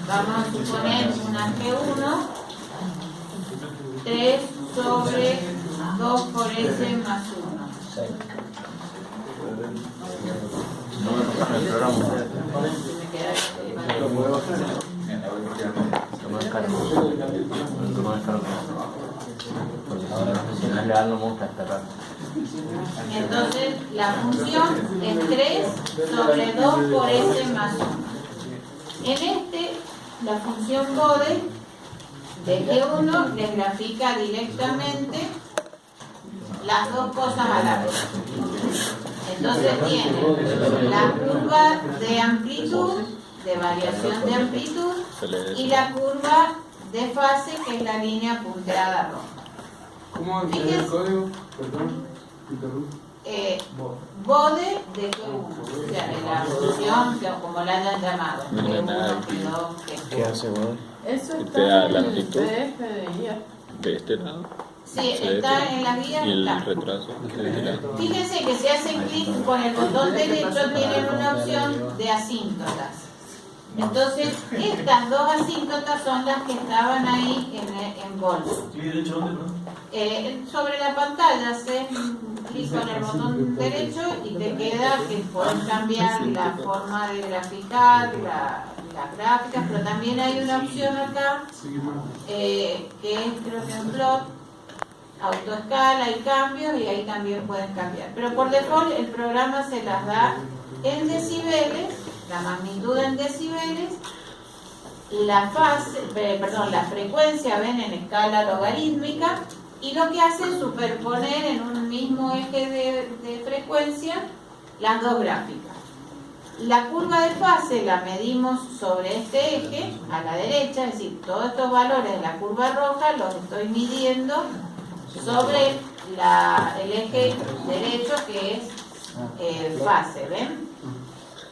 vamos a suponer una G1, 3 sobre 2 por S más 1. No me pasan el programa. Lo descargo. Porque si no es legal no me gusta descargar. Entonces la función es 3 sobre 2 por S más 1. En la función bode de G1 les grafica directamente las dos cosas a la vez. Entonces tienen la curva de amplitud, de variación de amplitud, y la curva de fase, que es la línea punteada roja. ¿Cómo es el código? Perdón, interrumpo. Bode de G1, o sea, de la función, como la hayan llamado, G1, G2, ¿Qué hace, weón? Eso Y te está da en la el amplitud. PDF de guía. De este lado. Sí, está en la guía. Y el Está. retraso de este lado. Fíjense que si hacen clic con el botón derecho tienen una opción de asíntotas. Entonces, estas dos asíntotas son las que estaban ahí en bolsa. ¿Clic derecho dónde, no? Sobre la pantalla haces clic con el botón derecho y te queda que puedes cambiar la forma de graficar, las gráficas, pero también hay una opción acá que es, creo que es plot, autoescala y cambios, y ahí también pueden cambiar. Pero por default el programa se las da en decibeles, la magnitud en decibeles, la frecuencia ven en escala logarítmica, y lo que hace es superponer en un mismo eje de frecuencia las dos gráficas. La curva de fase la medimos sobre este eje a la derecha, es decir, todos estos valores de la curva roja los estoy midiendo sobre el eje derecho, que es fase, ¿ven?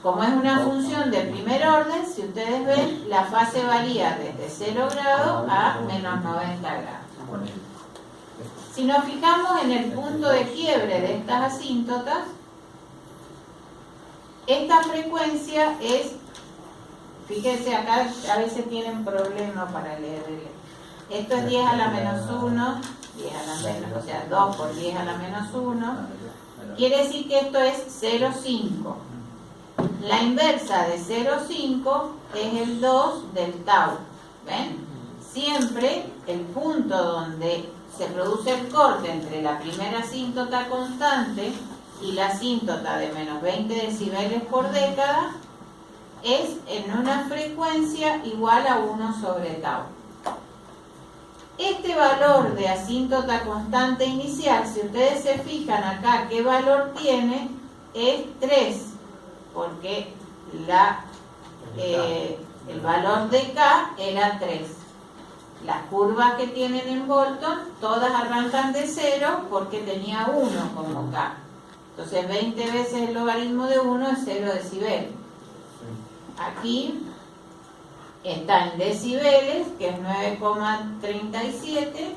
Como es una función de primer orden, si ustedes ven, la fase varía desde 0 grados a menos 90 grados. Si nos fijamos en el punto de quiebre de estas asíntotas, esta frecuencia es, fíjense acá, a veces tienen problemas para leer. Esto es 10 a la menos 1, 10 a la menos, o sea, 2 por 10 a la menos 1. Quiere decir que esto es 0,5. La inversa de 0,5 es el 2 del tau. ¿Ven? Siempre el punto donde se produce el corte entre la primera asíntota constante y la asíntota de menos 20 decibeles por década es en una frecuencia igual a 1 sobre tau. Este valor de asíntota constante inicial, si ustedes se fijan acá qué valor tiene, es 3, porque el valor de K era 3. Las curvas que tienen en Bolton, todas arrancan de 0 porque tenía 1 como K. Entonces 20 veces el logaritmo de 1 es 0 decibeles. Aquí está en decibeles, que es 9,37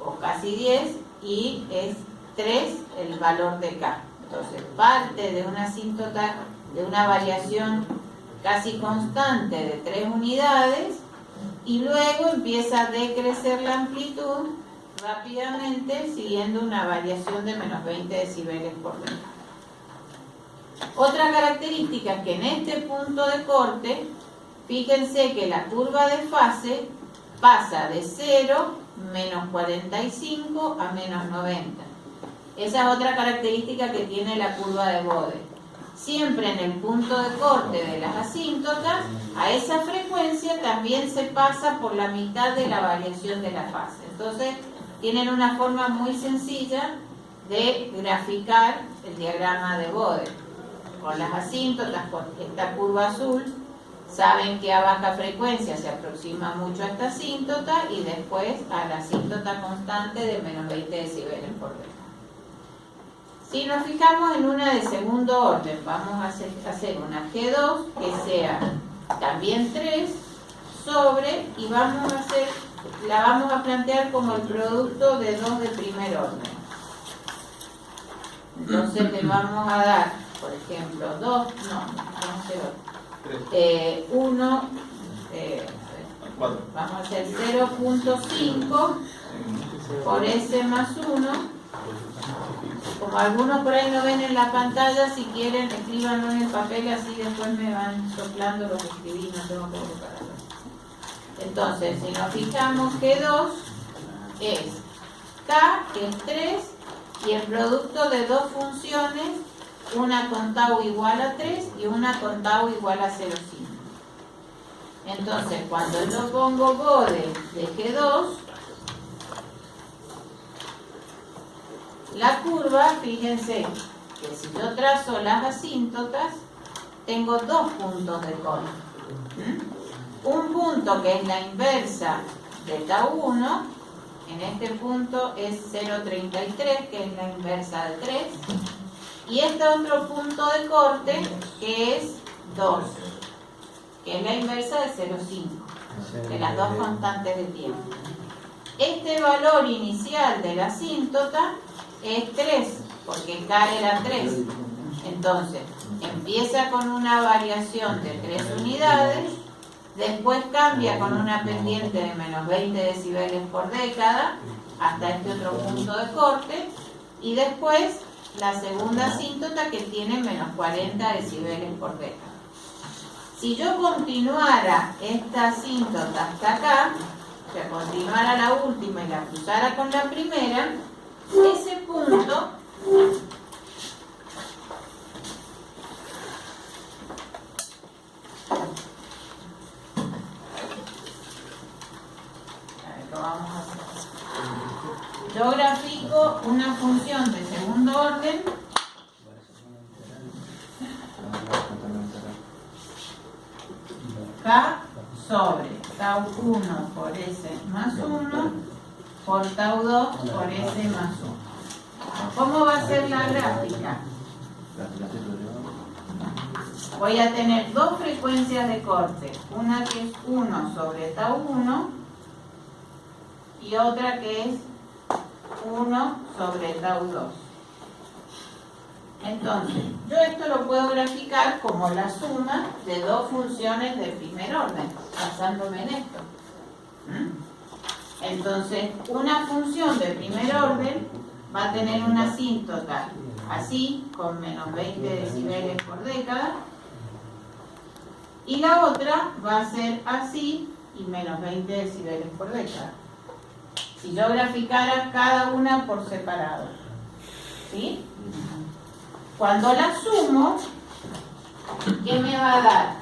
o casi 10, y es 3 el valor de K. Entonces parte de una asíntota, de una variación casi constante de 3 unidades, y luego empieza a decrecer la amplitud rápidamente siguiendo una variación de menos 20 decibeles por década. Otra característica es que en este punto de corte, fíjense que la curva de fase pasa de 0, menos 45 a menos 90. Esa es otra característica que tiene la curva de Bode. Siempre en el punto de corte de las asíntotas, a esa frecuencia también se pasa por la mitad de la variación de la fase. Entonces, tienen una forma muy sencilla de graficar el diagrama de Bode. Con las asíntotas, con esta curva azul, saben que a baja frecuencia se aproxima mucho a esta asíntota y después a la asíntota constante de menos 20 decibeles por década. Si nos fijamos en una de segundo orden, vamos a hacer una G2 que sea también 3 sobre, y la vamos a plantear como el producto de 2 de primer orden. Entonces le vamos a dar, por ejemplo, 1, vamos a hacer 0.5 por S más 1. Como algunos por ahí no ven en la pantalla, si quieren escríbanlo en el papel, así después me van soplando lo que escribí, no tengo que prepararlo. Entonces, si nos fijamos que 2 es K, que es 3, y el producto de dos funciones, una con tau igual a 3 y una con tau igual a 0,5. Entonces, cuando yo pongo bode de G2, la curva, fíjense que si yo trazo las asíntotas, tengo dos puntos de corte. Un punto que es la inversa de tau 1, en este punto es 0,33, que es la inversa de 3, y este otro punto de corte que es 2, que es la inversa de 0,5, de las dos constantes de tiempo. Este valor inicial de la asíntota es 3, porque K era 3. Entonces, empieza con una variación de 3 unidades, después cambia con una pendiente de menos 20 decibeles por década, hasta este otro punto de corte, y después la segunda asíntota que tiene menos 40 decibeles por década. Si yo continuara esta asíntota hasta acá, o sea, continuara la última y la cruzara con la primera, ese punto vamos a hacer. Yo grafico una función de segundo orden K sobre tau 1 por S más 1 por tau 2 por S más 1. ¿Cómo va a ser la gráfica? Voy a tener dos frecuencias de corte, una que es 1 sobre tau 1 y otra que es 1 sobre tau 2. Entonces, yo esto lo puedo graficar como la suma de dos funciones de primer orden, basándome en esto. Entonces, una función de primer orden va a tener una asíntota así, con menos 20 decibeles por década, y la otra va a ser así y menos 20 decibeles por década. Si yo graficara cada una por separado, ¿sí? Cuando la sumo, ¿qué me va a dar?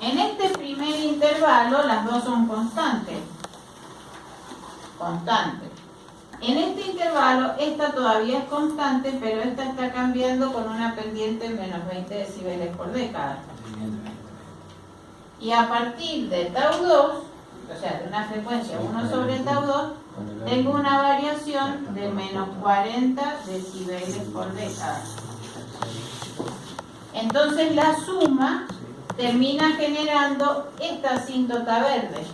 En este primer intervalo las dos son constantes. En este intervalo esta todavía es constante, pero esta está cambiando con una pendiente menos 20 decibeles por década. Y a partir de tau 2, o sea, de una frecuencia 1 sobre tau 2, tengo una variación de menos 40 decibeles por década. Entonces la suma termina generando esta asíntota verde.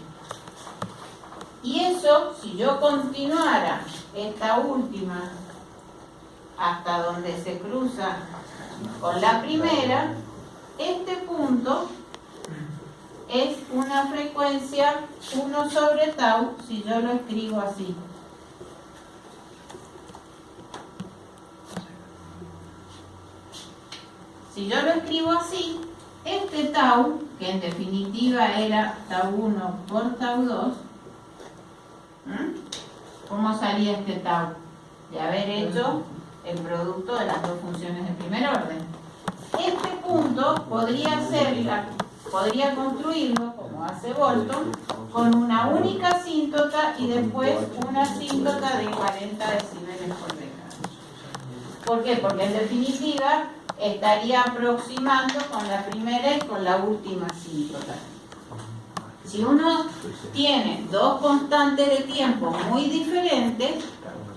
Y eso, si yo continuara esta última hasta donde se cruza con la primera, este punto es una frecuencia 1 sobre tau, si yo lo escribo así. Si yo lo escribo así, este tau, que en definitiva era tau 1 por tau 2, ¿cómo salía este tau? De haber hecho el producto de las dos funciones de primer orden. Este punto podría construirlo, como hace Bolton, con una única asíntota y después una asíntota de 40 decibeles por década. ¿Por qué? Porque en definitiva estaría aproximando con la primera y con la última asíntota. Si uno tiene dos constantes de tiempo muy diferentes,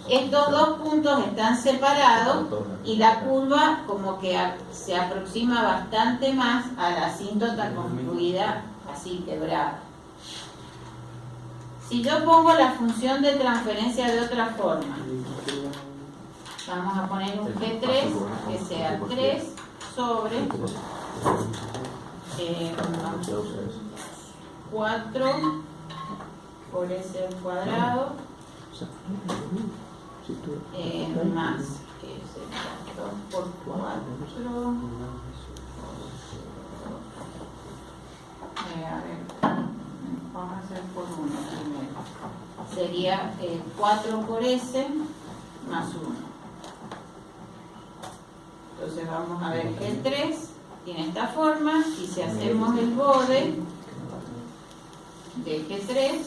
estos dos puntos están separados y la curva como que se aproxima bastante más a la asíntota construida así quebrada. Si yo pongo la función de transferencia de otra forma, vamos a poner un G3 que sea 3 sobre 4 por S al cuadrado más S, 2 por 4. A ver, vamos a hacer por 1 primero. Sería 4 por S más 1. Entonces vamos a ver G3 tiene esta forma, y si hacemos el bode de G3,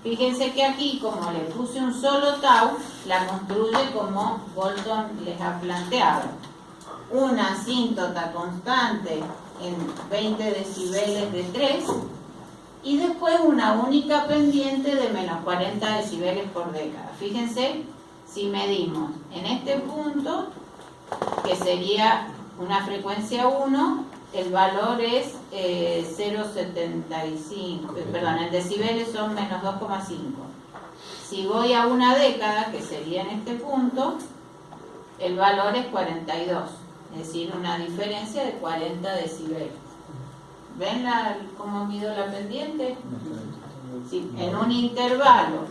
fíjense que aquí, como le puse un solo tau, la construye como Bolton les ha planteado. Una asíntota constante en 20 decibeles de 3 y después una única pendiente de menos 40 decibeles por década. Fíjense, si medimos en este punto, que sería una frecuencia 1, el valor es 0,75, perdón, en decibeles son menos 2,5. Si voy a una década, que sería en este punto, el valor es 42, es decir, una diferencia de 40 decibeles. ¿Ven cómo mido la pendiente? Sí, en un intervalo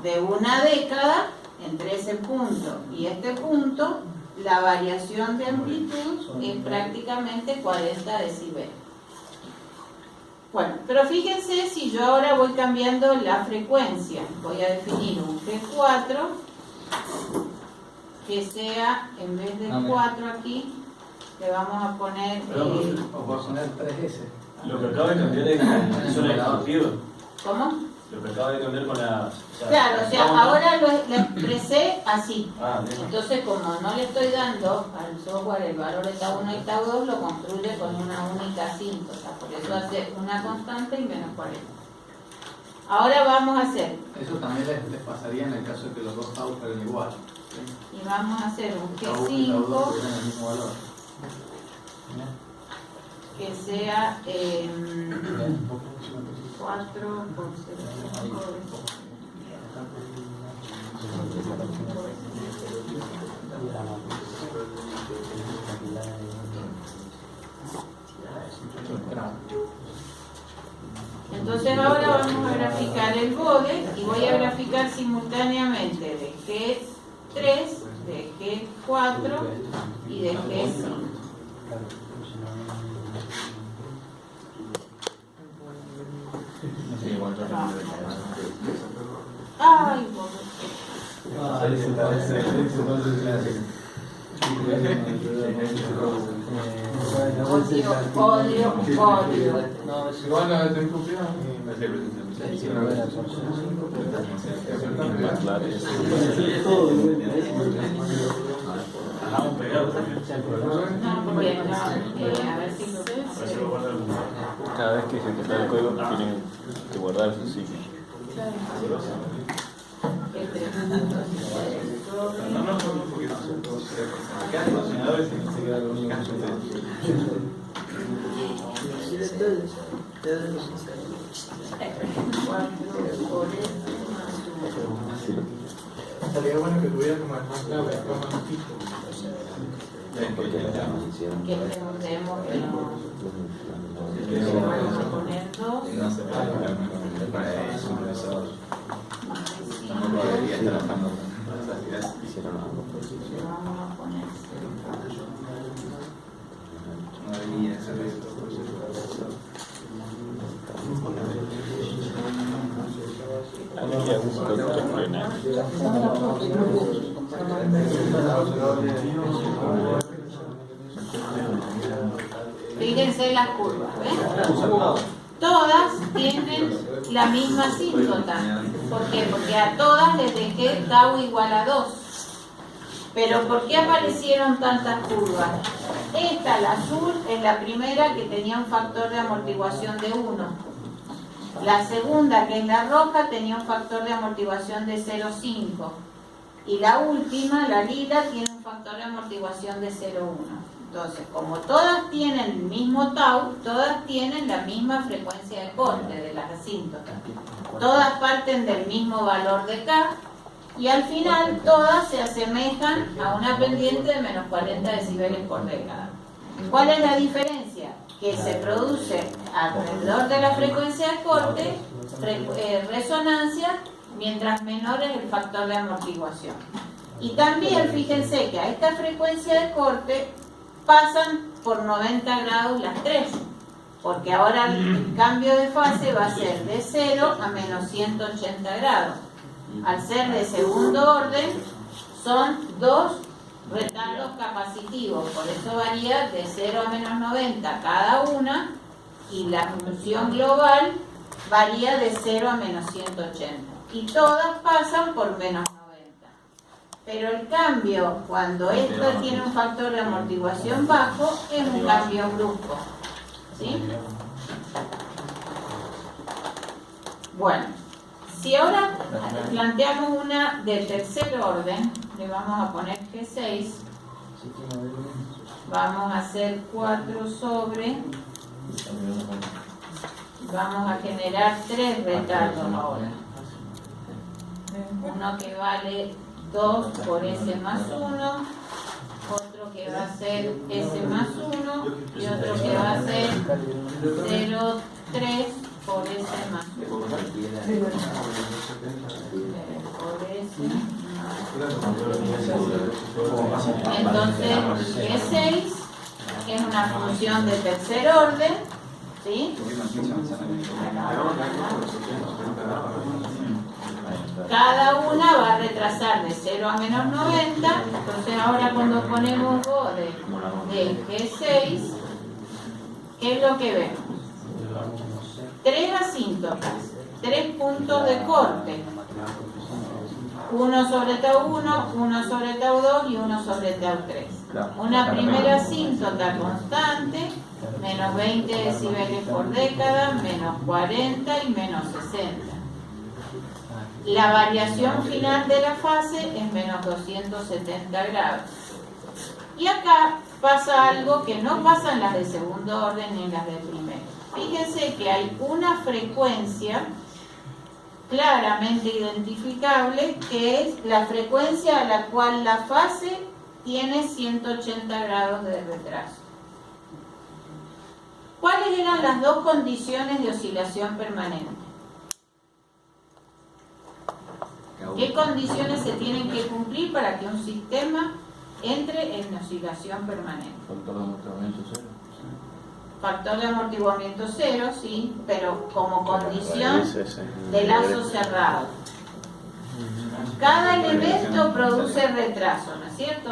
de una década, entre ese punto y este punto, la variación de amplitud es prácticamente 40 decibeles. Bueno, pero fíjense si yo ahora voy cambiando la frecuencia. Voy a definir un G4 que sea, en vez de 4 aquí, le vamos a poner... o voy a poner 3S. Lo que acabo de cambiar es zona disruptiva. ¿Cómo? Lo que acabo de cambiar con la... Claro, o sea, ahora lo expresé así. Bien. Entonces, como no le estoy dando al software el valor de tau 1 y tau 2, lo construye con una única asíntota. Por eso hace una constante y menos 40. Ahora vamos a hacer... Eso también les pasaría en el caso de que los dos tau fueran igual. Y vamos a hacer un Tau 1 y tau 2 G5 tuvieran el mismo valor. que sea 4 por 0,5. Entonces ahora vamos a graficar el bode y voy a graficar simultáneamente de G3, de G4 y de G5. Ay, odio. Igual no tengo confianza. Hagamos pegado también. No, porque no, a ver si lo Cada vez que se ejecuta el código tienen que guardar su sitio. Estaría bueno que tuviera como el más grave, acá más fijo. que preguntemos que no vamos a poner 2 vamos a poner 0. Fíjense las curvas, ¿ven? Todas tienen la misma asíntota. ¿Por qué? Porque a todas les dejé tau igual a 2. Pero ¿por qué aparecieron tantas curvas? Esta, la azul, es la primera que tenía un factor de amortiguación de 1. La segunda, que es la roja, tenía un factor de amortiguación de 0,5. Y la última, la lila, tiene un factor de amortiguación de 0,1. Entonces, como todas tienen el mismo tau, todas tienen la misma frecuencia de corte de las asíntotas. Todas parten del mismo valor de K y al final todas se asemejan a una pendiente de menos 40 decibeles por década. ¿Cuál es la diferencia? Que se produce alrededor de la frecuencia de corte resonancia, mientras menor es el factor de amortiguación. Y también fíjense que a esta frecuencia de corte pasan por 90 grados las tres, porque ahora el cambio de fase va a ser de 0 a menos 180 grados. Al ser de segundo orden, son dos retardos capacitivos, por eso varía de 0 a menos 90 cada una, y la función global varía de 0 a menos 180. Y todas pasan por menos 90. Pero el cambio, cuando esto tiene un factor de amortiguación bajo, es un cambio brusco. ¿Sí? Bueno, si ahora planteamos una de tercer orden, le vamos a poner G6, vamos a hacer 4 sobre, vamos a generar 3 retardos ahora. Uno que vale 2 por S más 1, otro que va a ser S más 1 y otro que va a ser 0,3 por S más 1. Por S más 1. Entonces, G6 es una función de tercer orden, ¿sí? Cada una va a retrasar de 0 a menos 90, entonces ahora cuando ponemos Go de G6, ¿qué es lo que vemos? 3 asíntotas, 3 puntos de corte, 1 sobre tau 1, 1 sobre tau 2 y 1 sobre tau 3. Una primera asíntota constante, menos 20 decibeles por década, menos 40 y menos 60. La variación final de la fase es menos 270 grados. Y acá pasa algo que no pasa en las de segundo orden ni en las de primero. Fíjense que hay una frecuencia claramente identificable, que es la frecuencia a la cual la fase tiene 180 grados de retraso. ¿Cuáles eran las dos condiciones de oscilación permanente? ¿Qué condiciones se tienen que cumplir para que un sistema entre en oscilación permanente? Factor de amortiguamiento cero, sí, pero como condición de lazo cerrado. Cada elemento produce retraso, ¿no es cierto?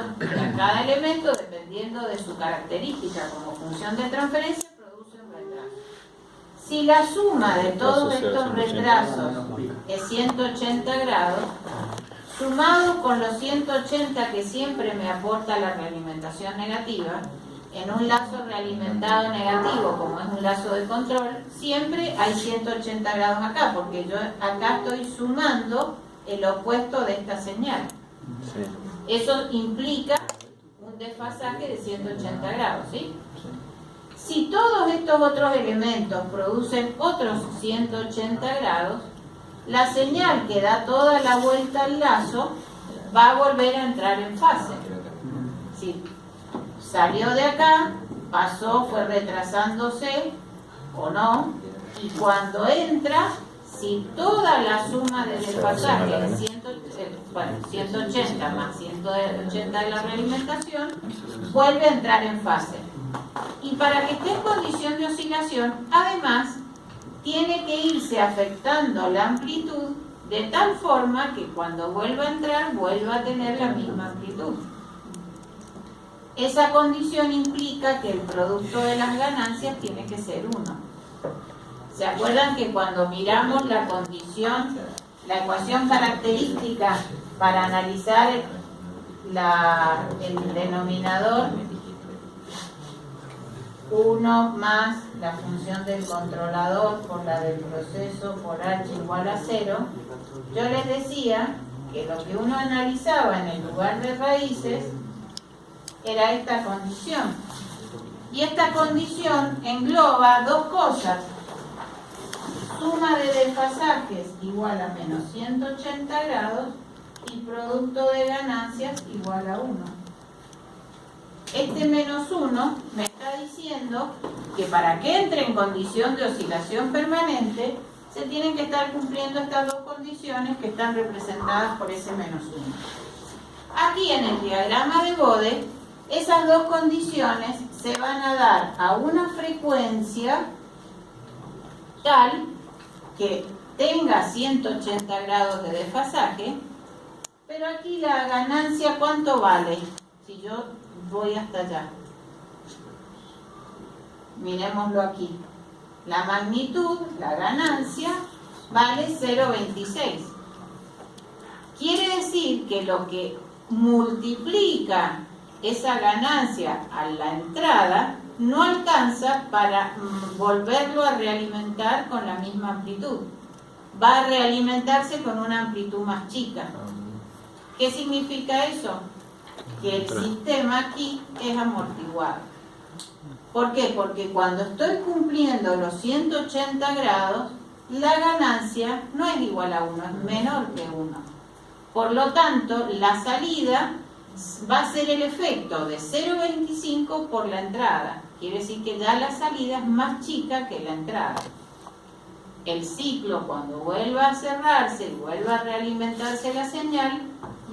Cada elemento, dependiendo de su característica como función de transferencia, produce un retraso. Si la suma de todos estos retrasos es 180 grados, sumado con los 180 que siempre me aporta la realimentación negativa, en un lazo realimentado negativo, como es un lazo de control, siempre hay 180 grados acá, porque yo acá estoy sumando el opuesto de esta señal. Sí. Eso implica un desfasaje de 180 grados, ¿sí? Si todos estos otros elementos producen otros 180 grados, la señal que da toda la vuelta al lazo va a volver a entrar en fase. ¿Sí? Salió de acá, pasó, fue retrasándose o no, y cuando entra, si toda la suma del desfasaje es 180 más 180 de la realimentación, vuelve a entrar en fase. Y para que esté en condición de oscilación, además, tiene que irse afectando la amplitud de tal forma que cuando vuelva a entrar, vuelva a tener la misma amplitud. Esa condición implica que el producto de las ganancias tiene que ser 1. ¿Se acuerdan que cuando miramos la condición, la ecuación característica para analizar el denominador 1 más la función del controlador por la del proceso por h igual a 0, yo les decía que lo que uno analizaba en el lugar de raíces era esta condición. Y esta condición engloba dos cosas: suma de desfasajes igual a menos 180 grados y producto de ganancias igual a 1. Este menos 1 me está diciendo que para que entre en condición de oscilación permanente, se tienen que estar cumpliendo estas dos condiciones que están representadas por S-1. Aquí en el diagrama de Bode, esas dos condiciones se van a dar a una frecuencia tal que tenga 180 grados de desfasaje, pero aquí la ganancia, ¿cuánto vale? Si yo voy hasta allá. Miremoslo aquí. La magnitud, la ganancia, vale 0,26. Quiere decir que lo que multiplica esa ganancia a la entrada no alcanza para volverlo a realimentar con la misma amplitud. Va a realimentarse con una amplitud más chica. ¿Qué significa eso? Que el sistema aquí es amortiguado. ¿Por qué? Porque cuando estoy cumpliendo los 180 grados, la ganancia no es igual a 1, es menor que 1. Por lo tanto, la salida va a ser el efecto de 0,25 por la entrada. Quiere decir que ya la salida es más chica que la entrada. El ciclo, cuando vuelva a cerrarse y vuelva a realimentarse la señal,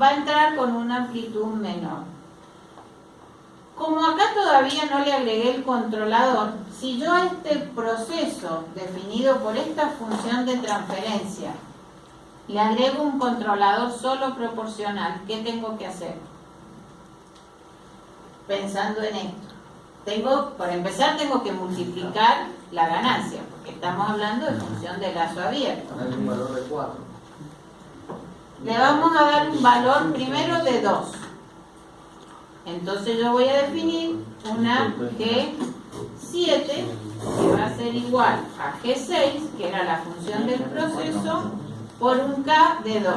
va a entrar con una amplitud menor. Como acá todavía no le agregué el controlador, si yo a este proceso definido por esta función de transferencia le agrego un controlador solo proporcional, ¿qué tengo que hacer? Pensando en esto. Para empezar tengo que multiplicar la ganancia, porque estamos hablando de función de lazo abierto. Hay un valor de 4. Le vamos a dar un valor primero de 2. Entonces yo voy a definir una G7 que va a ser igual a G6, que era la función del proceso, por un K de 2.